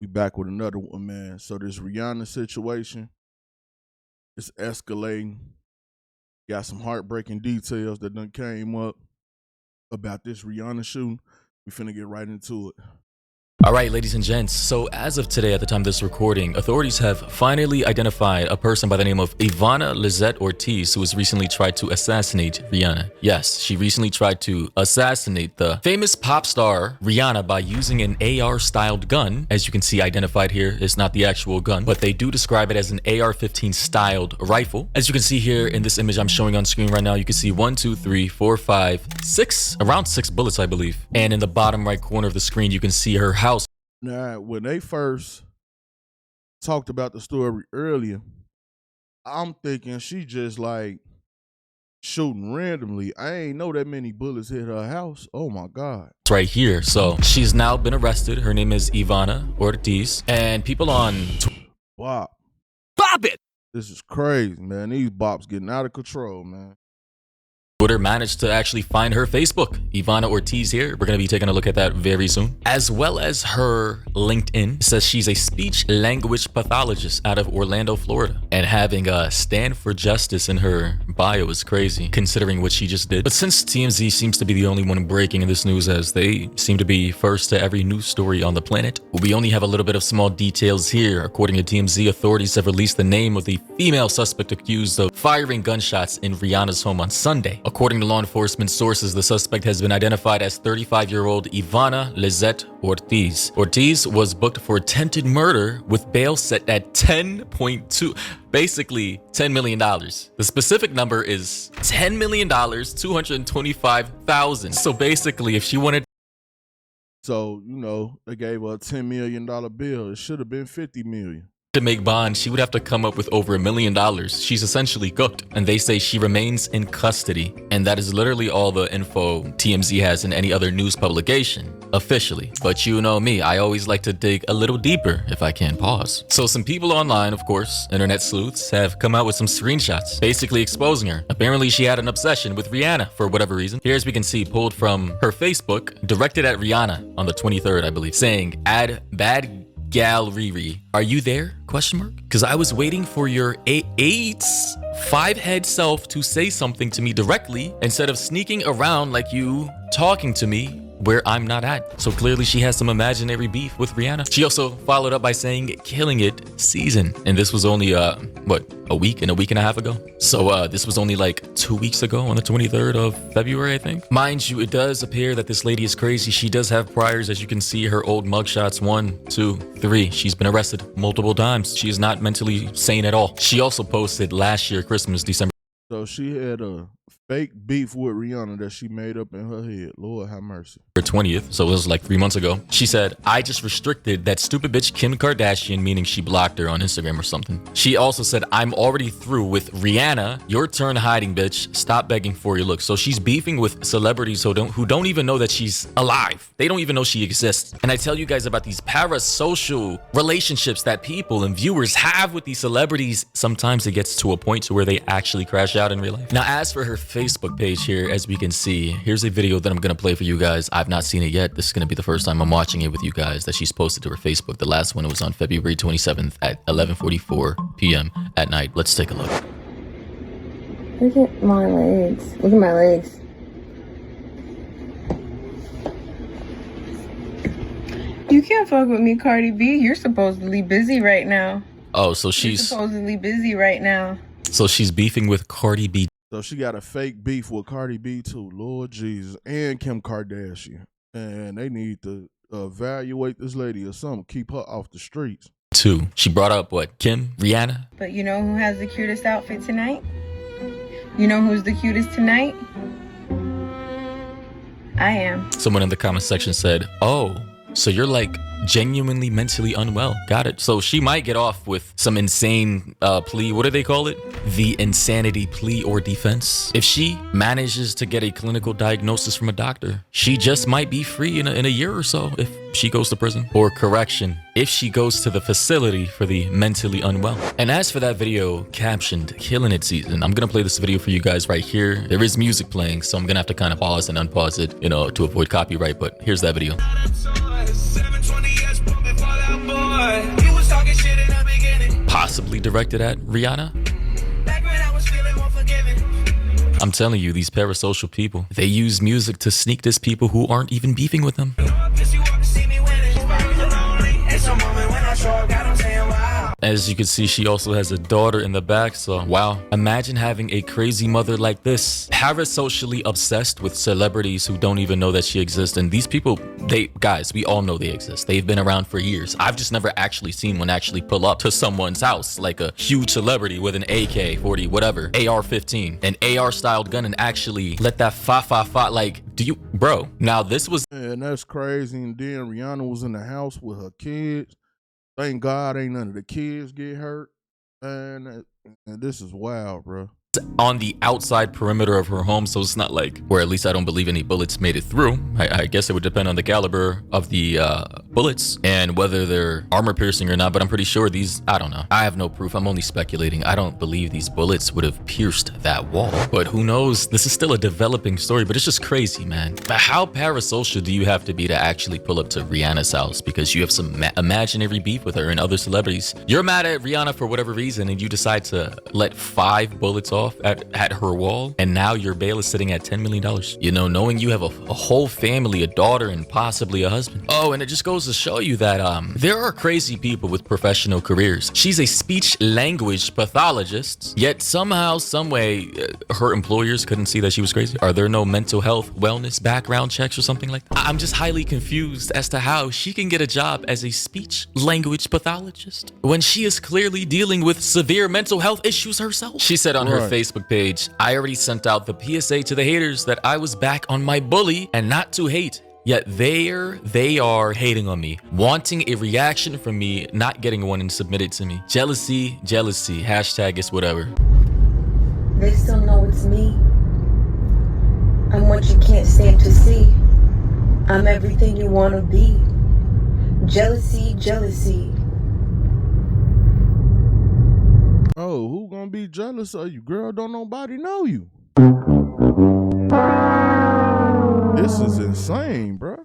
We back with another one, man. So this Rihanna situation is escalating. Got some heartbreaking details that done came up about this Rihanna shooting. We finna get right into it. All right, ladies and gents, so as of today, at the time of this recording, authorities have finally identified a person by the name of Ivanna Lisette Ortiz, who has recently tried to assassinate Rihanna. Yes, she recently tried to assassinate the famous pop star Rihanna by using an AR-styled gun. As you can see identified here, it's not the actual gun, but they do describe it as an AR-15 styled rifle. As you can see here in this image I'm showing on screen right now, you can see 1, 2, 3, 4, 5, 6, around 6 bullets, I believe. And in the bottom right corner of the screen, you can see her house. Now, when they first talked about the story earlier, I'm thinking she just like shooting randomly. I ain't know that many bullets hit her house. Oh my God. It's right here. So she's now been arrested. Her name is Ivanna Ortiz. And people on Bop. Bop it! This is crazy, man. These bops getting out of control, man. Twitter managed to actually find her Facebook, Ivanna Ortiz here. We're going to be taking a look at that very soon. As well as her LinkedIn. It says she's a speech language pathologist out of Orlando, Florida. And having a stand for justice in her bio is crazy, considering what she just did. But since TMZ seems to be the only one breaking this news, as they seem to be first to every news story on the planet, we only have a little bit of small details here. According to TMZ, authorities have released the name of the female suspect accused of firing gunshots in Rihanna's home on Sunday. According to law enforcement sources, the suspect has been identified as 35-year-old Ivanna Lisette Ortiz. Ortiz was booked for attempted murder with bail set at basically $10 million. The specific number is $10,225,000. So basically, if she wanted... So, you know, they gave her a $10 million bill. It should have been $50 million. To make bond, she would have to come up with over $1 million. She's essentially cooked, and they say she remains in custody. And that is literally all the info TMZ has in any other news publication, officially. But you know me, I always like to dig a little deeper if I can pause. So some people online, of course, internet sleuths, have come out with some screenshots, basically exposing her. Apparently she had an obsession with Rihanna for whatever reason. Here, as we can see, pulled from her Facebook, directed at Rihanna on the 23rd, I believe, saying, "Add bad gal Riri, are you there? Question mark. Because I was waiting for your 5-head self to say something to me directly instead of sneaking around like you talking to me where I'm not at." So clearly she has some imaginary beef with Rihanna. She also followed up by saying, "Killing it season." And this was only, what, a week and a half ago? So this was only like 2 weeks ago on the 23rd of February, I think. Mind you, it does appear that this lady is crazy. She does have priors, as you can see, her old mugshots, 1, 2, 3. She's been arrested multiple times. She is not mentally sane at all. She also posted last year, Christmas, December. So she had a fake beef with Rihanna that she made up in her head. Lord have mercy. 20th, so it was like 3 months ago. She said, "I just restricted that stupid bitch Kim Kardashian," meaning she blocked her on Instagram or something. She also said, "I'm already through with Rihanna. Your turn hiding, bitch. Stop begging for your look." So she's beefing with celebrities who don't even know that she's alive. They don't even know she exists. And I tell you guys about these parasocial relationships that people and viewers have with these celebrities. Sometimes it gets to a point to where they actually crash out in real life. Now, as for her Facebook page here, as we can see, here's a video that I'm gonna play for you guys. I've not seen it yet. This is gonna be the first time I'm watching it with you guys that she's posted to her Facebook. The last one was on February 27th at 11:44 p.m. at night. Let's take a look. Look at my legs. Look at my legs. You can't fuck with me, Cardi B. You're supposedly busy right now. Oh, so You're she's supposedly busy right now. So she's beefing with Cardi B. So she got a fake beef with Cardi B too. Lord Jesus. And Kim Kardashian. And they need to evaluate this lady or something. Keep her off the streets. Too. She brought up what? Kim? Rihanna? But you know who has the cutest outfit tonight? You know who's the cutest tonight? I am. Someone in the comment section said, "Oh, so you're like genuinely mentally unwell." Got it. So she might get off with some insane plea. What do they call it? The insanity plea or defense. If she manages to get a clinical diagnosis from a doctor, she just might be free in a year or so if she goes to prison. Or correction, if she goes to the facility for the mentally unwell. And as for that video captioned "Killing It Season," I'm gonna play this video for you guys right here. There is music playing, so I'm gonna have to kind of pause and unpause it, you know, to avoid copyright, but here's that video. possibly directed at Rihanna? I'm telling you, these parasocial people, they use music to sneak diss people who aren't even beefing with them. As you can see, she also has a daughter in the back, so wow. Imagine having a crazy mother like this, parasocially obsessed with celebrities who don't even know that she exists. And these people, guys, we all know they exist. They've been around for years. I've just never actually seen one actually pull up to someone's house, like a huge celebrity with an AK-40, whatever, AR-15, an AR-styled gun, and actually let that fa, like, bro, now this was... And that's crazy. And then Rihanna was in the house with her kids. Thank God ain't none of the kids get hurt. And this is wild, bro. On the outside perimeter of her home, so it's not like, or at least I don't believe any bullets made it through. I guess it would depend on the caliber of the bullets and whether they're armor piercing or not, but I'm pretty sure these, I don't know. I have no proof. I'm only speculating. I don't believe these bullets would have pierced that wall, but who knows? This is still a developing story, but it's just crazy, man. But how parasocial do you have to be to actually pull up to Rihanna's house because you have some imaginary beef with her and other celebrities? You're mad at Rihanna for whatever reason and you decide to let 5 bullets off at her wall, and now your bail is sitting at $10 million. You know, knowing you have a whole family, a daughter, and possibly a husband. Oh, and it just goes to show you that there are crazy people with professional careers. She's a speech language pathologist, yet somehow, some way, her employers couldn't see that she was crazy. Are there no mental health, wellness, background checks or something like that? I'm just highly confused as to how she can get a job as a speech language pathologist when she is clearly dealing with severe mental health issues herself. She said on her Facebook page, I already sent out the PSA to the haters that I was back on my bully and not to hate. Yet they are hating on me, wanting a reaction from me, not getting one and submitted to me. Jealousy, hashtag it's whatever. They still know it's me. I'm what you can't stand to see. I'm everything you want to be. Jealousy. Oh, who gonna be jealous of you? Girl, don't nobody know you. This is insane, bro.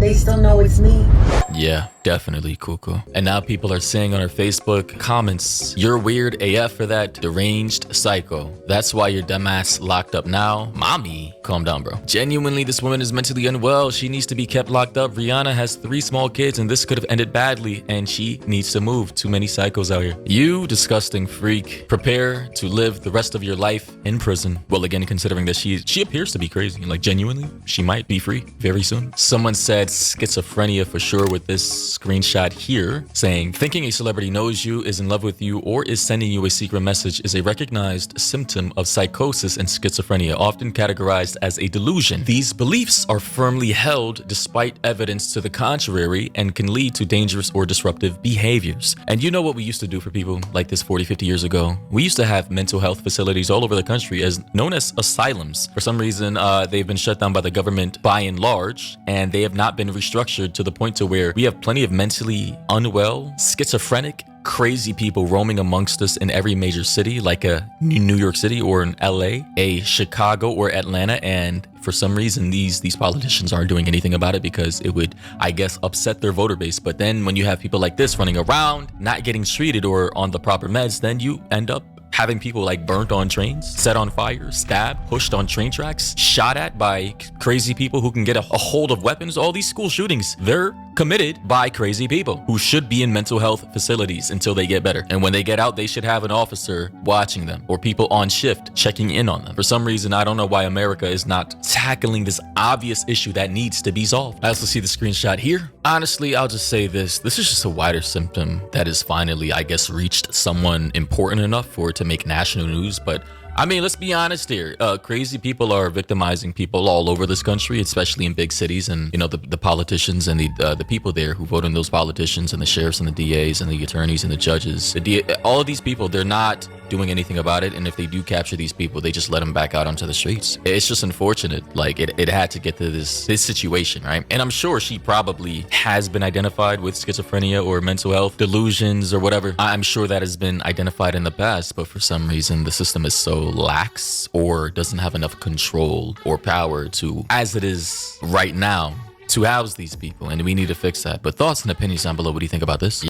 They still know it's me. Yeah, definitely cuckoo. And now people are saying on her Facebook comments, you're weird AF for that deranged psycho. That's why your dumbass locked up now. Mommy, calm down, bro. Genuinely, this woman is mentally unwell. She needs to be kept locked up. Rihanna has 3 small kids and this could have ended badly and she needs to move. Too many psychos out here. You disgusting freak. Prepare to live the rest of your life in prison. Well, again, considering that she appears to be crazy. Like, genuinely, she might be free very soon. Someone said schizophrenia for sure with this screenshot here, saying thinking a celebrity knows you, is in love with you, or is sending you a secret message is a recognized symptom of psychosis and schizophrenia, often categorized as a delusion. These beliefs are firmly held despite evidence to the contrary and can lead to dangerous or disruptive behaviors. And you know what we used to do for people like this 40-50 years ago? We used to have mental health facilities all over the country as known as asylums. For some reason, they've been shut down by the government by and large, and they have not been restructured to the point to where we have plenty of mentally unwell, schizophrenic, crazy people roaming amongst us in every major city, like a New York City or an LA, a Chicago or Atlanta, and for some reason these politicians aren't doing anything about it because it would, I guess, upset their voter base. But then when you have people like this running around, not getting treated or on the proper meds, then you end up having people like burnt on trains, set on fire, stabbed, pushed on train tracks, shot at by crazy people who can get a hold of weapons. All these school shootings, they're committed by crazy people who should be in mental health facilities until they get better. And when they get out, they should have an officer watching them or people on shift checking in on them. For some reason, I don't know why America is not tackling this obvious issue that needs to be solved. I also see the screenshot here. Honestly, I'll just say this. This is just a wider symptom that has finally, I guess, reached someone important enough for it to make national news. But I mean, let's be honest here. Crazy people are victimizing people all over this country, especially in big cities. And, you know, the politicians and the people there who vote in those politicians and the sheriffs and the DAs and the attorneys and the judges, all of these people, they're not doing anything about it. And if they do capture these people, they just let them back out onto the streets. It's just unfortunate. Like, it had to get to this situation, right? And I'm sure she probably has been identified with schizophrenia or mental health delusions or whatever. I'm sure that has been identified in the past, but for some reason, the system is so lax or doesn't have enough control or power to, as it is right now, to house these people. And we need to fix that. But thoughts and opinions down below. What do you think about this?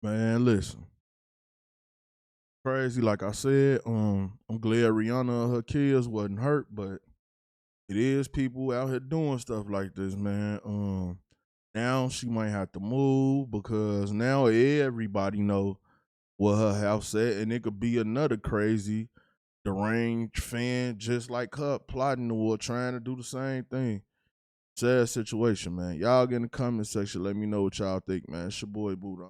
Man, listen. Crazy, like I said, I'm glad Rihanna and her kids wasn't hurt, but it is people out here doing stuff like this, man. Now she might have to move because now everybody know where her house at, and it could be another crazy, deranged fan just like her plotting or trying to do the same thing. Sad situation, man. Y'all get in the comment section. Let me know what y'all think, man. It's your boy Buddha.